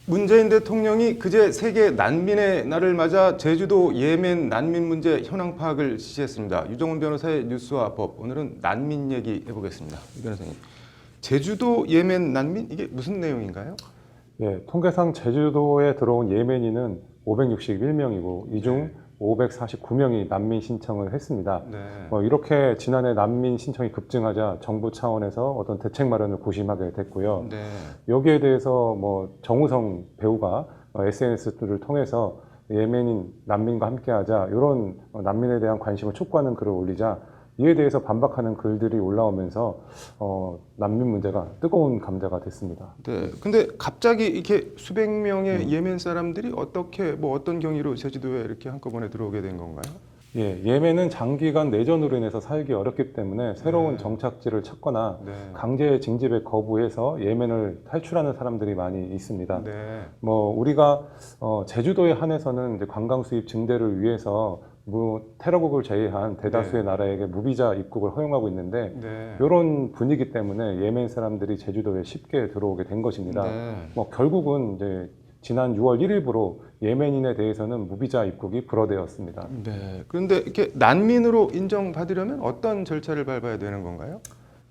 문재인 대통령이 그제 세계 난민의 날을 맞아 제주도 예멘 난민 문제 현황 파악을 지시했습니다. 유정훈 변호사의 뉴스와 법, 오늘은 난민 얘기 해보겠습니다. 유 변호사님, 제주도 예멘 난민 이게 무슨 내용인가요? 예, 통계상 제주도에 들어온 예멘인은 561명이고 이 중 549명이 난민 신청을 했습니다. 네. 이렇게 지난해 난민 신청이 급증하자 정부 차원에서 어떤 대책 마련을 고심하게 됐고요. 네. 여기에 대해서 정우성 배우가 SNS를 통해서 예멘인 난민과 함께하자 이런 난민에 대한 관심을 촉구하는 글을 올리자 이에 대해서 반박하는 글들이 올라오면서 난민 문제가 뜨거운 감자가 됐습니다. 네. 근데 갑자기 이렇게 수백 명의 예멘 사람들이 어떻게 어떤 경위로 제주도에 이렇게 한꺼번에 들어오게 된 건가요? 예, 예멘은 장기간 내전으로 인해서 살기 어렵기 때문에 새로운 정착지를 찾거나 강제 징집에 거부해서 예멘을 탈출하는 사람들이 많이 있습니다. 네. 우리가 제주도에 한해서는 이제 관광 수입 증대를 위해서 테러국을 제외한 대다수의 나라에게 무비자 입국을 허용하고 있는데 이런 분위기 때문에 예멘 사람들이 제주도에 쉽게 들어오게 된 것입니다. 결국은 이제 지난 6월 1일부로 예멘인에 대해서는 무비자 입국이 불허되었습니다. 네. 그런데 이렇게 난민으로 인정받으려면 어떤 절차를 밟아야 되는 건가요?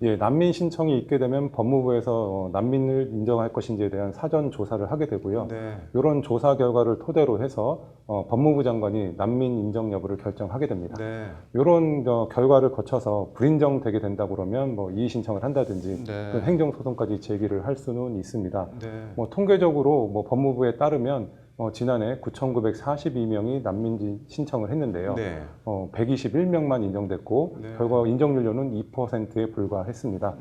예, 난민 신청이 있게 되면 법무부에서 난민을 인정할 것인지에 대한 사전 조사를 하게 되고요. 이런 조사 결과를 토대로 해서 법무부 장관이 난민 인정 여부를 결정하게 됩니다. 이런 결과를 거쳐서 불인정되게 된다 그러면 이의 신청을 한다든지 행정소송까지 제기를 할 수는 있습니다. 통계적으로 법무부에 따르면 지난해 9,942명이 난민 신청을 했는데요. 121명만 인정됐고 결과 인정률로는 2%에 불과했습니다.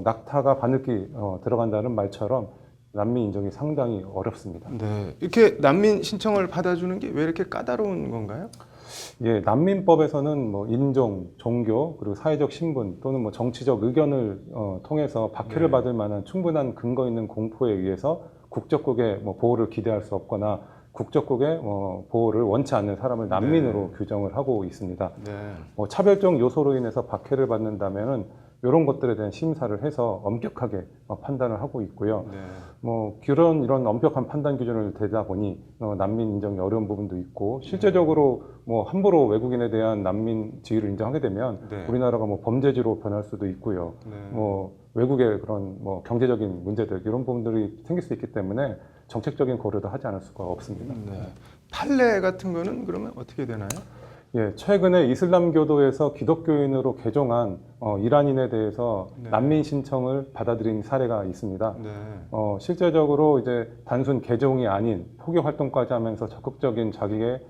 낙타가 바늘기 들어간다는 말처럼 난민 인정이 상당히 어렵습니다. 네. 이렇게 난민 신청을 받아주는 게 왜 이렇게 까다로운 건가요? 예, 난민법에서는 인종, 종교, 그리고 사회적 신분 또는 정치적 의견을 통해서 박해를 받을 만한 충분한 근거 있는 공포에 의해서 국적국의 보호를 기대할 수 없거나 국적국의 보호를 원치 않는 사람을 난민으로 규정을 하고 있습니다. 차별적 요소로 인해서 박해를 받는다면은 이런 것들에 대한 심사를 해서 엄격하게 판단을 하고 있고요. 이런 엄격한 판단 기준을 대다 보니 난민 인정이 어려운 부분도 있고 실제적으로 함부로 외국인에 대한 난민 지위를 인정하게 되면 우리나라가 범죄지로 변할 수도 있고요. 외국의 그런 경제적인 문제들 이런 부분들이 생길 수 있기 때문에 정책적인 고려도 하지 않을 수가 없습니다. 판례 같은 거는 그러면 어떻게 되나요? 예, 최근에 이슬람교도에서 기독교인으로 개종한 이란인에 대해서 난민 신청을 받아들인 사례가 있습니다. 실제적으로 이제 단순 개종이 아닌 포교 활동까지 하면서 적극적인 자기의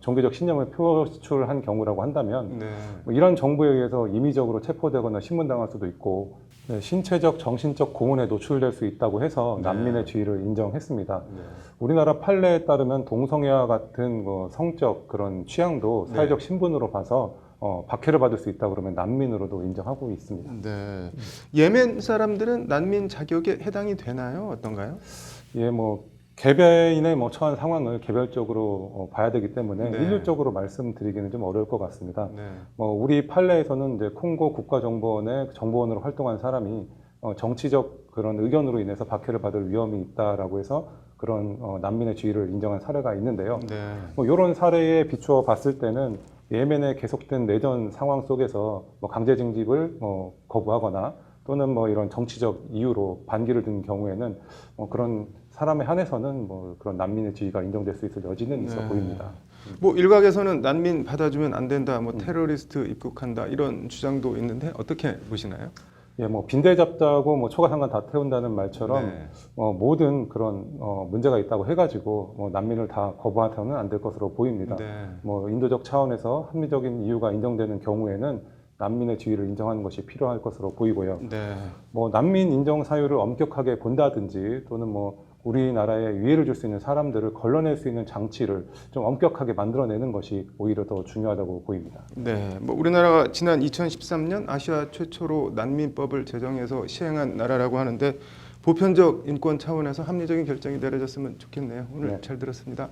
종교적 신념을 표출한 경우라고 한다면 이란 정부에 의해서 임의적으로 체포되거나 신문당할 수도 있고 신체적, 정신적 고문에 노출될 수 있다고 해서 난민의 지위를 인정했습니다. 우리나라 판례에 따르면 동성애와 같은 성적 그런 취향도 사회적 신분으로 봐서 박해를 받을 수 있다 그러면 난민으로도 인정하고 있습니다. 예멘 사람들은 난민 자격에 해당이 되나요? 어떤가요? 예, 개개인의 처한 상황을 개별적으로 봐야 되기 때문에 일률적으로 말씀드리기는 좀 어려울 것 같습니다. 우리 판례에서는 이제 콩고 국가정보원의 정보원으로 활동한 사람이 정치적 그런 의견으로 인해서 박해를 받을 위험이 있다라고 해서 그런 난민의 지위를 인정한 사례가 있는데요. 이런 사례에 비추어 봤을 때는 예멘의 계속된 내전 상황 속에서 강제 징집을 거부하거나 또는 이런 정치적 이유로 반기를 든 경우에는 그런 사람에 한해서는 그런 난민의 지위가 인정될 수 있을 여지는 있어 보입니다. 일각에서는 난민 받아주면 안 된다, 테러리스트 입국한다 이런 주장도 있는데 어떻게 보시나요? 예, 빈대 잡자고 초가상간 다 태운다는 말처럼 모든 그런 문제가 있다고 해가지고 난민을 다 거부해서는 안 될 것으로 보입니다. 인도적 차원에서 합리적인 이유가 인정되는 경우에는 난민의 지위를 인정하는 것이 필요할 것으로 보이고요. 난민 인정 사유를 엄격하게 본다든지 또는 우리나라에 위해를 줄 수 있는 사람들을 걸러낼 수 있는 장치를 좀 엄격하게 만들어내는 것이 오히려 더 중요하다고 보입니다. 우리나라가 지난 2013년 아시아 최초로 난민법을 제정해서 시행한 나라라고 하는데 보편적 인권 차원에서 합리적인 결정이 내려졌으면 좋겠네요. 오늘 잘 들었습니다.